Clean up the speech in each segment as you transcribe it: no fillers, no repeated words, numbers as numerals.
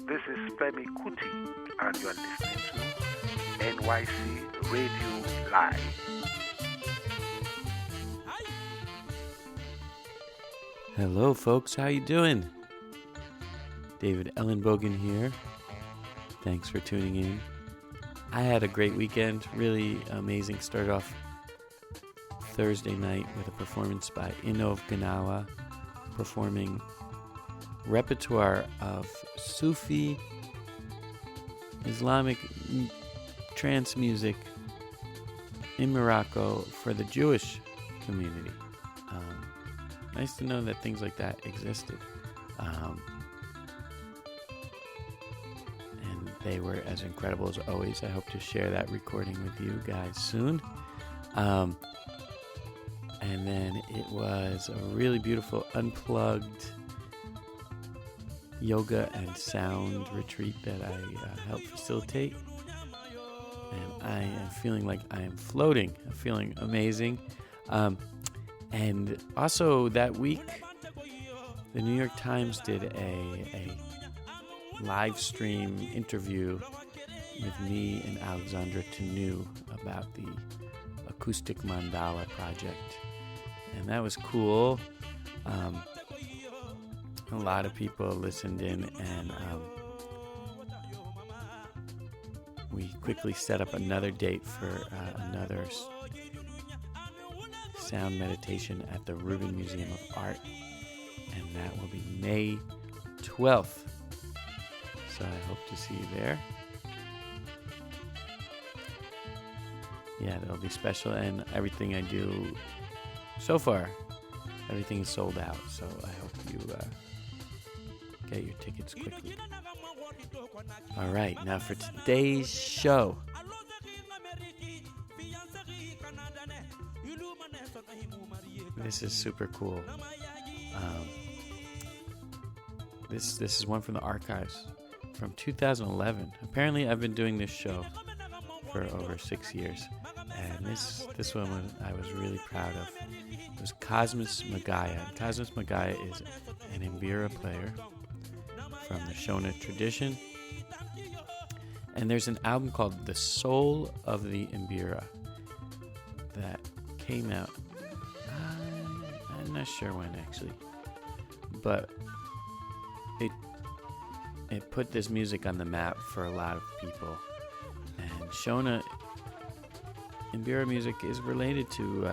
This is Femi Kuti, and you are listening to NYC Radio Live. Hello, folks. How you doing? David Ellenbogen here. Thanks for tuning in. I had a great weekend. Really amazing. Started off Thursday night with a performance by Inov Ganawa, performing repertoire of Sufi, Islamic trance music in Morocco for the Jewish community. Nice to know that things like that existed. And they were as incredible as always. I hope to share that recording with you guys soon. And then it was a really beautiful unplugged yoga and sound retreat that I helped facilitate. And I am feeling like I am floating. I'm feeling amazing. And also that week, the New York Times did a live stream interview with me and Alexandra Tanu about the Acoustic Mandala project. And that was cool. A lot of people listened in, and we quickly set up another date for another sound meditation at the Rubin Museum of Art, and that will be May 12th. So I hope to see you there. Yeah, that'll be special, and everything I do so far, everything is sold out, so I hope you get your tickets quickly. All right, now for today's show. This is super cool. This is one from the archives from 2011. Apparently, I've been doing this show for over 6 years, and this one I was really proud of. It was Cosmas Magya. Cosmas Magya is an Mbira player from the Shona tradition, and there's an album called The Soul of the Mbira that came out. I'm not sure when actually, but it put this music on the map for a lot of people. And Shona Mbira music is related to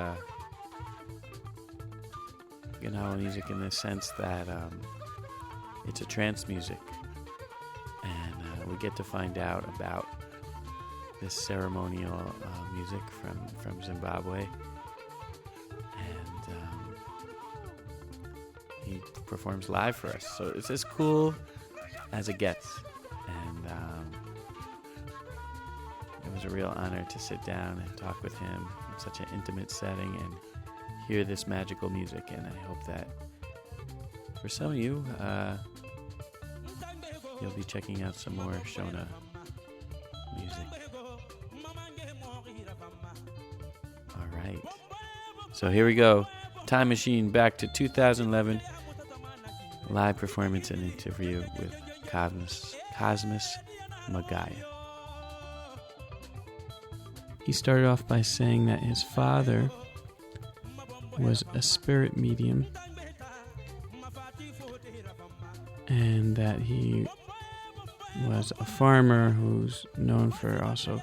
Ganawa music in the sense that it's a trance music, and we get to find out about this ceremonial music from Zimbabwe. He performs live for us, so it's as cool as it gets. And it was a real honor to sit down and talk with him in such an intimate setting and hear this magical music. And I hope that for some of you, you'll be checking out some more Shona music. All right, so here we go. Time machine back to 2011. Live performance and interview with Cosmas Magya. He started off by saying that his father was a spirit medium, and that he was a farmer who's known for also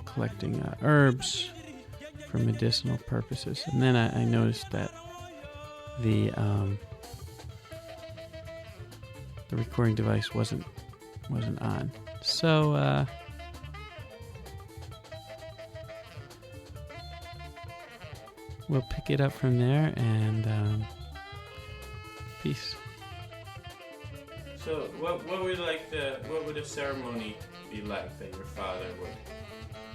collecting herbs for medicinal purposes. And then I noticed that the recording device wasn't on. So we'll pick it up from there, and peace. So what would a ceremony be like that your father would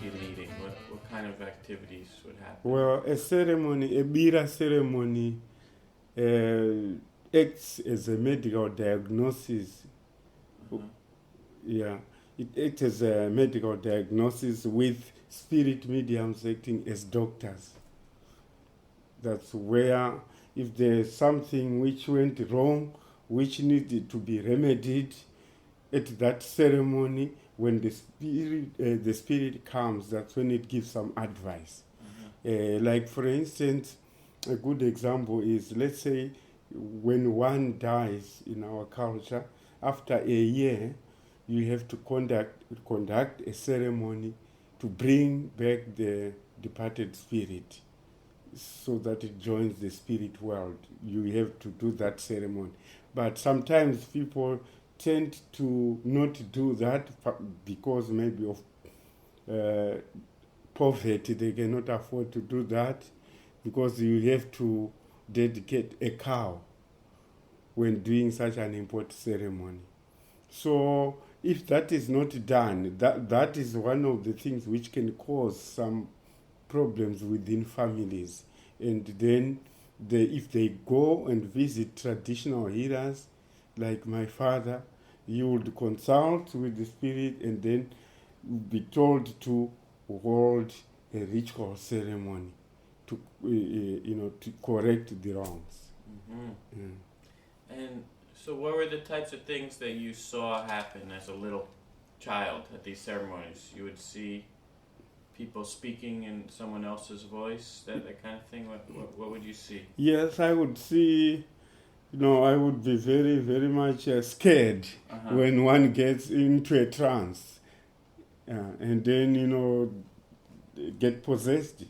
be leading? What kind of activities would happen? Well, a Mbira ceremony acts as a medical diagnosis. Yeah, it acts as a medical diagnosis with spirit mediums acting as doctors. That's where, if there's something which went wrong, which needed to be remedied, at that ceremony, when the spirit comes, that's when it gives some advice. Like for instance, a good example is, let's say, when one dies in our culture, after a year, you have to conduct a ceremony to bring back the departed spirit so that it joins the spirit world. You have to do that ceremony. But sometimes people tend to not do that because maybe of poverty. They cannot afford to do that because you have to dedicate a cow when doing such an important ceremony. So if that is not done, that is one of the things which can cause some problems within families. And then if they go and visit traditional healers, like my father, you would consult with the spirit and then be told to hold a ritual ceremony to to correct the wrongs. And so what were the types of things that you saw happen as a little child at these ceremonies? You would see people speaking in someone else's voice, that kind of thing? What would you see? Yes, I would see, I would be very, very much scared when one gets into a trance and then, get possessed.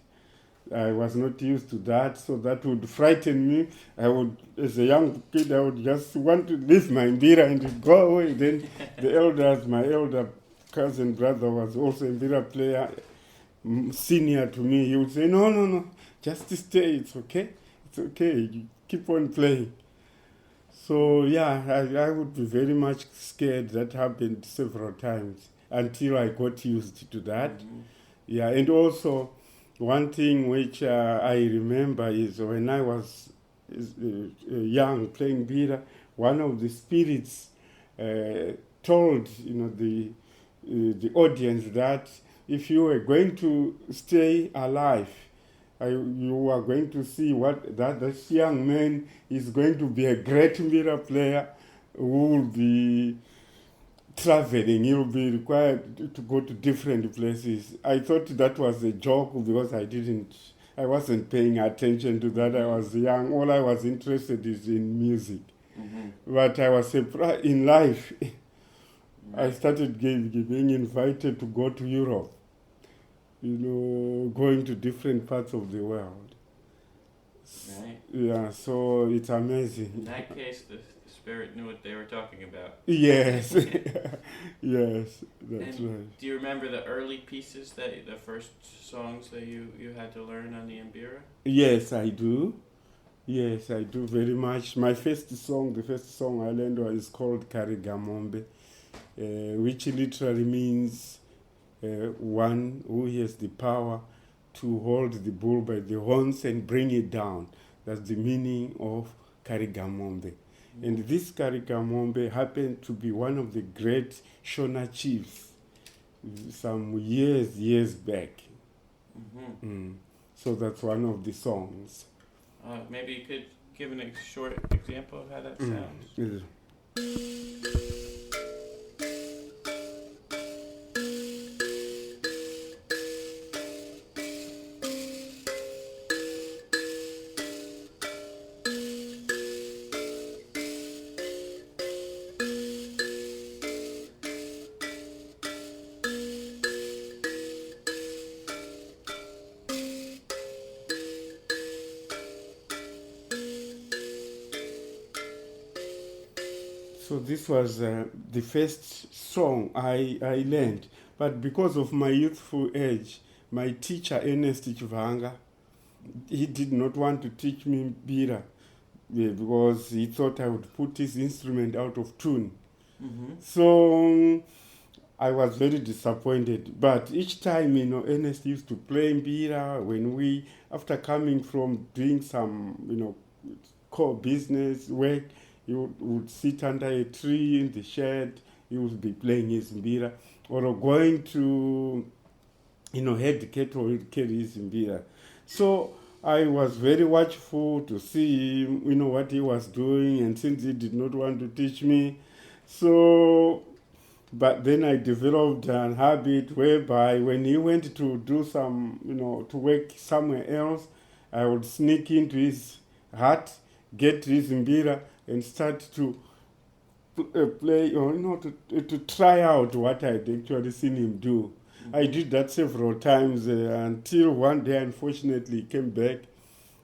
I was not used to that, so that would frighten me. I would, as a young kid, I would just want to leave my Mbira and go away. Then my elder cousin brother was also a Mbira player, senior to me. He would say, no, just stay, it's okay, you keep on playing. So yeah, I would be very much scared. That happened several times until I got used to that. Yeah, and also one thing which I remember is when I was young playing Mbira, one of the spirits told the audience that if you were going to stay alive, you are going to see that this young man is going to be a great Mbira player who will be traveling. He will be required to go to different places. I thought that was a joke because I wasn't paying attention to that. I was young. All I was interested is in music. But I was surprised in life. I started being invited to go to Europe. Going to different parts of the world. Right. Yeah, so it's amazing. In that case, the spirit knew what they were talking about. Yes. Yes, that's right. Do you remember the early pieces, the first songs that you had to learn on the Mbira? Yes, I do. Yes, I do very much. The first song I learned is called Karigamombe, which literally means one who has the power to hold the bull by the horns and bring it down. That's the meaning of Karigamombe. And this Karigamombe happened to be one of the great Shona chiefs some years back. So that's one of the songs. Maybe you could give a short example of how that sounds. So this was the first song I learned. But because of my youthful age, my teacher, Ernest Chivanga, he did not want to teach me Mbira because he thought I would put his instrument out of tune. So I was very disappointed. But each time, Ernest used to play Mbira when after coming from doing some, core business work, he would sit under a tree in the shed. He would be playing his Mbira, or going to, head cattle, he'd carry his Mbira. So I was very watchful to see, what he was doing, and since he did not want to teach me, so But then I developed an habit whereby when he went to do some, to work somewhere else, I would sneak into his hut, get his Mbira, and start to play, to try out what I'd actually seen him do. I did that several times until one day, unfortunately, he came back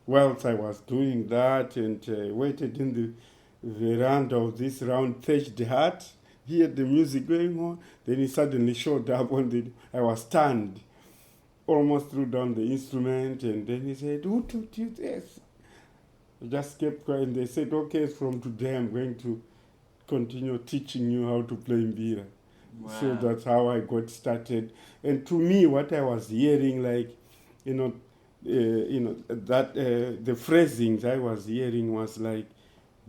whilst I was doing that and waited in the veranda of this round thatched hut. He had the music going on. Then he suddenly showed up I was stunned, almost threw down the instrument, and then he said, "Who taught you this?" I just kept quiet, and they said, "Okay, from today I'm going to continue teaching you how to play Mbira." Wow. So that's how I got started. And to me, what I was hearing, the phrasings I was hearing was like,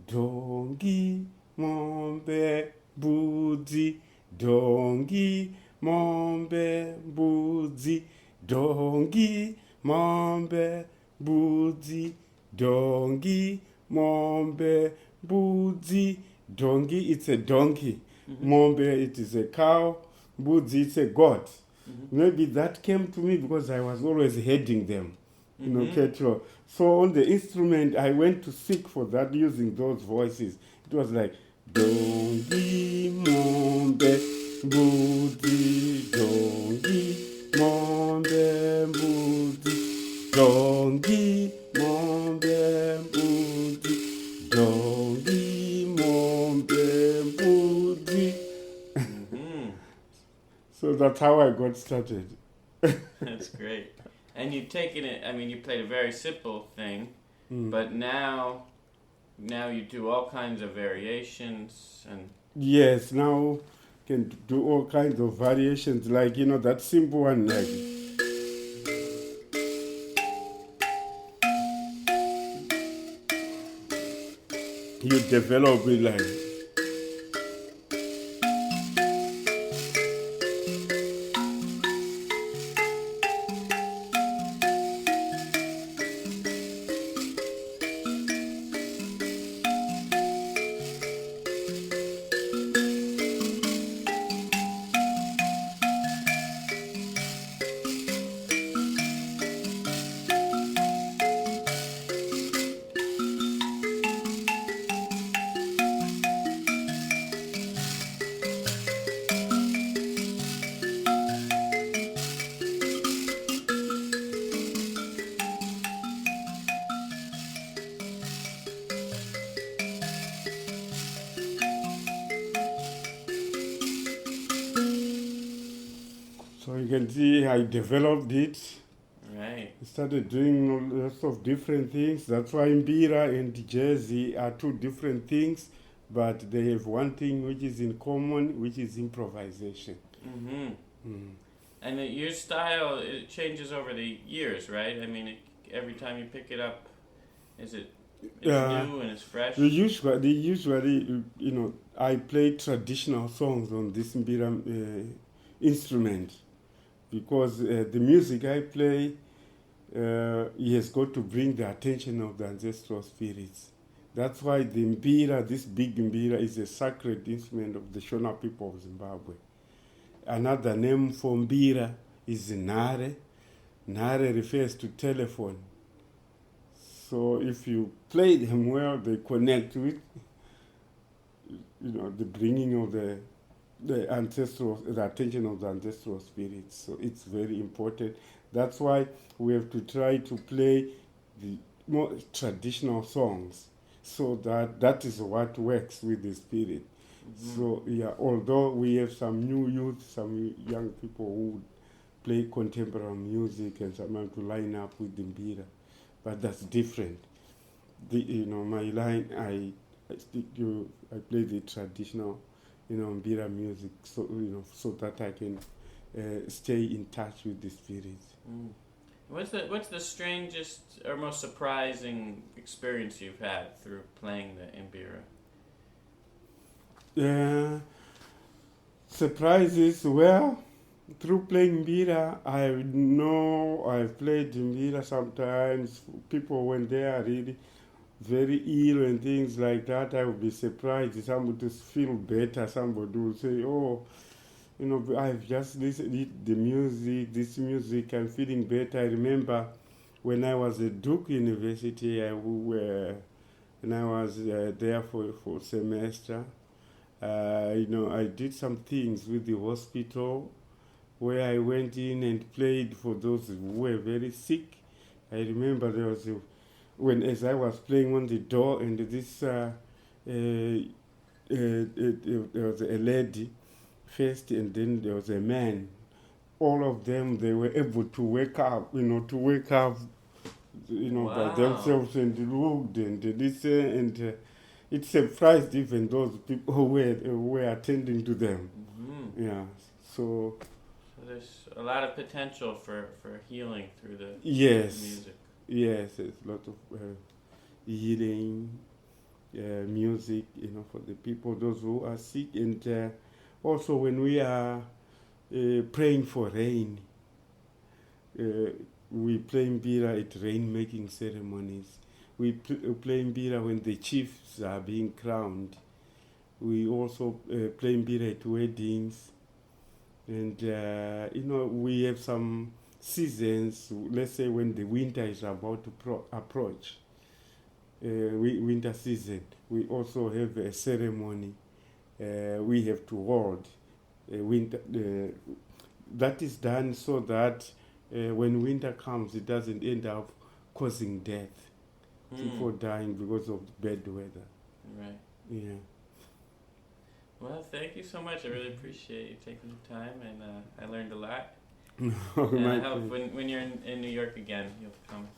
"Dongi mombe budzi, dongi mombe budzi, dongi mombe budzi, dongi mombe budzi." Dongi, it's a donkey. Mombe, it is a cow. Budzi, it's a goat. Maybe that came to me because I was always heading them, cattle. So on the instrument, I went to seek for that using those voices. It was like, dongi mombe budzi, dongi mombe budzi, dongi mombe budzi, dongi mombe budzi. So that's how I got started. That's great. And you've taken it, you played a very simple thing, but now you do all kinds of variations and... Yes, now can do all kinds of variations, like, that simple one, like... You develop it like... So you can see I developed it. Right. I started doing lots of different things. That's why Mbira and Jersey are two different things, but they have one thing which is in common, which is improvisation. And your style, it changes over the years, right? Every time you pick it up, it's new and it's fresh? Usually, I play traditional songs on this Mbira instrument, because the music I play, he has got to bring the attention of the ancestral spirits. That's why the Mbira, this big Mbira, is a sacred instrument of the Shona people of Zimbabwe. Another name for Mbira is Nare. Nare refers to telephone. So if you play them well, they connect with, the bringing of the attention of the ancestral spirits. So it's very important. That's why we have to try to play the more traditional songs, so that is what works with the spirit. So although we have some new youth, some young people who play contemporary music and sometimes to line up with the Mbira, but that's different. My line, I play the traditional, Mbira music, so so that I can stay in touch with the spirit. What's the strangest or most surprising experience you've had through playing the Mbira? Surprises, well, through playing Mbira, I've played Mbira sometimes. People, when they are really very ill and things like that, I would be surprised. Somebody to feel better. Somebody will say, "Oh, I've just listened to the music. This music, I'm feeling better." I remember when I was at Duke University, when I was there for semester. I did some things with the hospital where I went in and played for those who were very sick. I remember as I was playing on the door, and this there was a lady first, and then there was a man. All of them, they were able to wake up, by themselves and looked and this and it surprised even those people who were attending to them. Mm-hmm. Yeah. So there's a lot of potential for healing through the music. Yes, there's a lot of healing music, for the people, those who are sick, and also when we are praying for rain, we play Mbira at rain-making ceremonies. We play Mbira when the chiefs are being crowned. We also play Mbira at weddings. And, we have some seasons, let's say when the winter is about to approach, winter season. We also have a ceremony we have to hold. Winter. That is done so that when winter comes, it doesn't end up causing death. People dying because of bad weather. Right. Yeah. Well, thank you so much. I really appreciate you taking the time, and I learned a lot. And I hope when you're in New York again, you'll come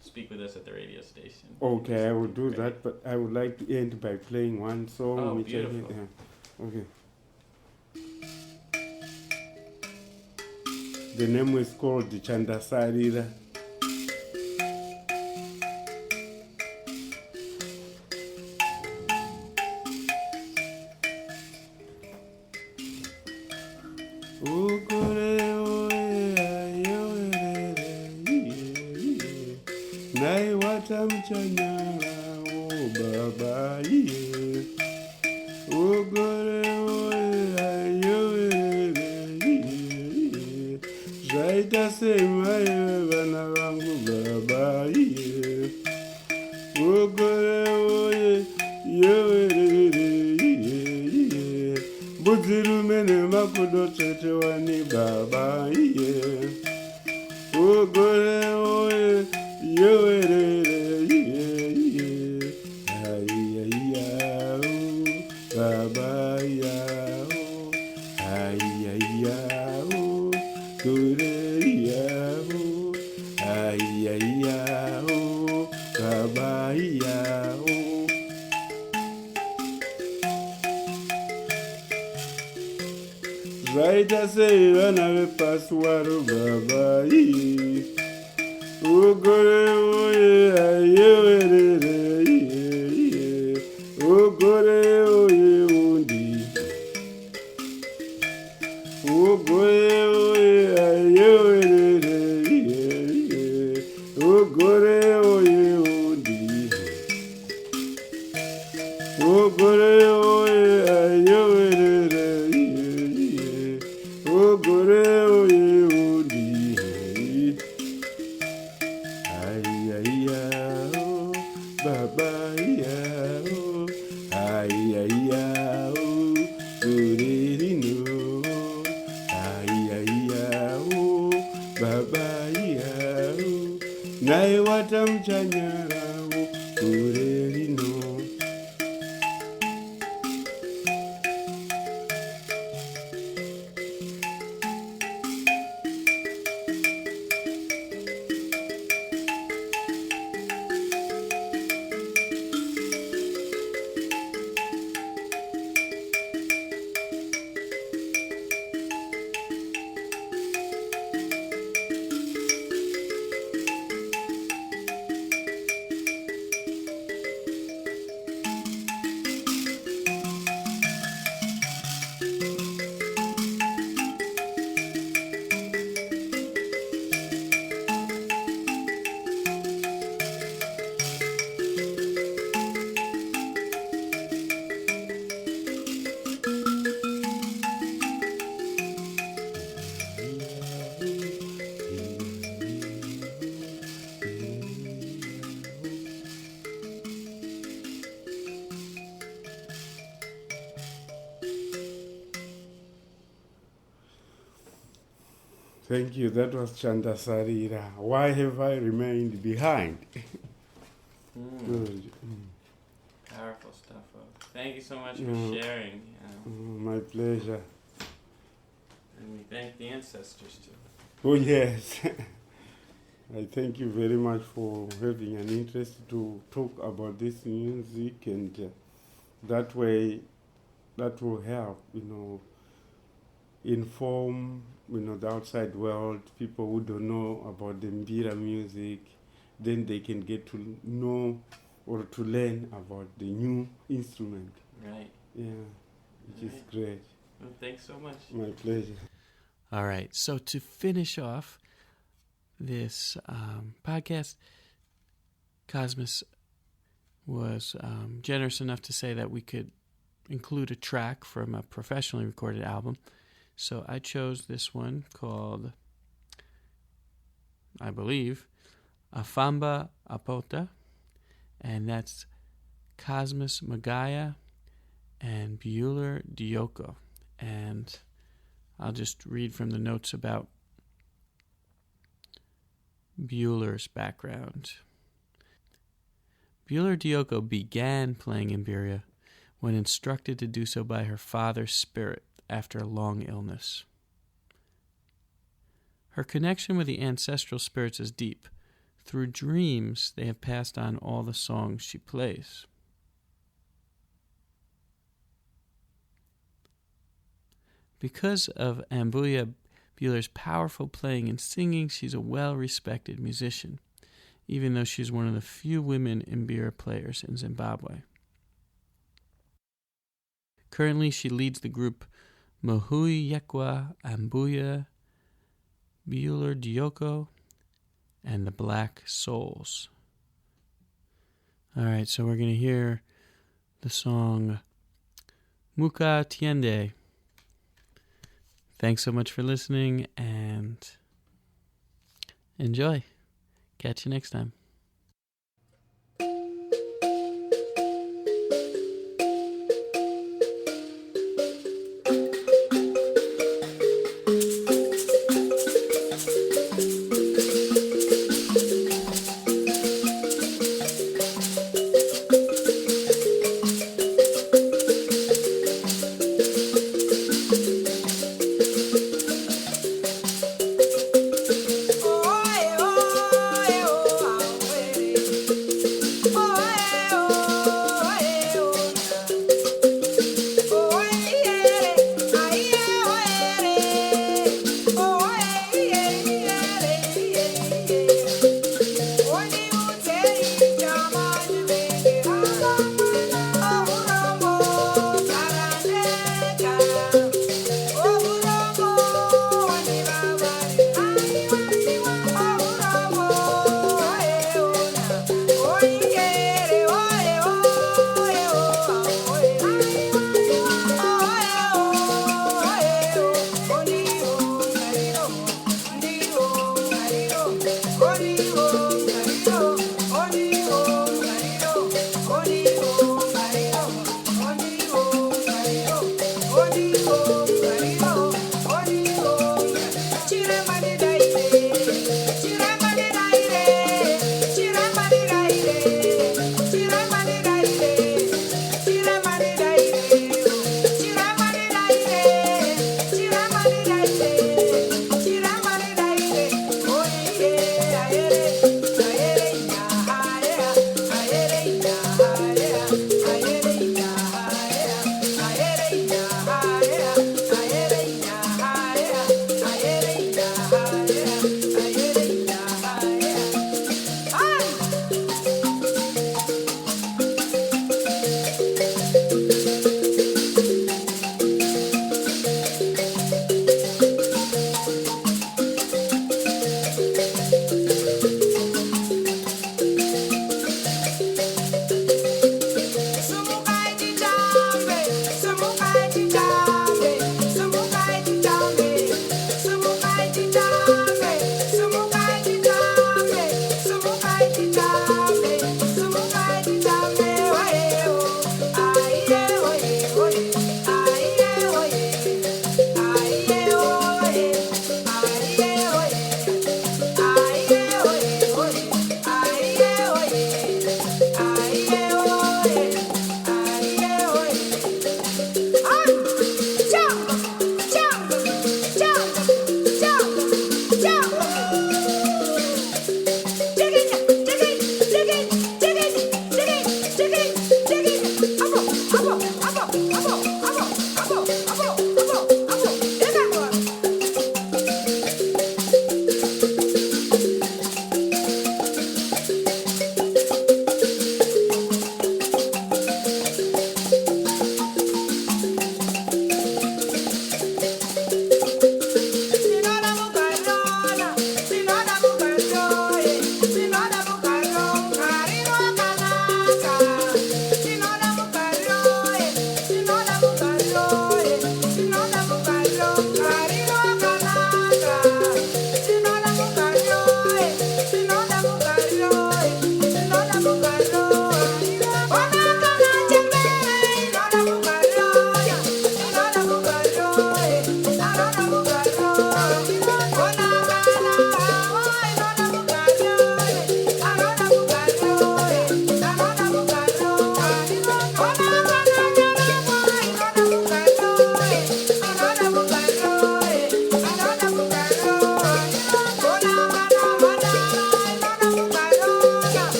speak with us at the radio station. Okay, I will do that, but I would like to end by playing one song. Oh, which beautiful. Okay. The name is called the Chandasarira. Thank you. That was Chandasarira. Why have I remained behind? Good. Powerful stuff. Thank you so much for sharing. My pleasure. And we thank the ancestors too. Oh, yes. I thank you very much for having an interest to talk about this music, and that way, that will help, inform, the outside world, people who don't know about the Mbira music, then they can get to know or to learn about the new instrument. Right. Yeah, which is great. Well, thanks so much. My pleasure. All right, so to finish off this podcast, Cosmas was generous enough to say that we could include a track from a professionally recorded album. So I chose this one called, I believe, Afamba Apota, and that's Cosmas Magya and Beauler Dyoko. And I'll just read from the notes about Beauler's background. Beauler Dyoko began playing Mbira when instructed to do so by her father's spirit after a long illness. Her connection with the ancestral spirits is deep. Through dreams, they have passed on all the songs she plays. Because of Ambuya Beauler's powerful playing and singing, she's a well-respected musician, even though she's one of the few women Mbira players in Zimbabwe. Currently, she leads the group Mohui Yekwa Ambuya, Beauler Dyoko, and the Black Souls. All right, so we're going to hear the song Muka Tiende. Thanks so much for listening, and enjoy. Catch you next time.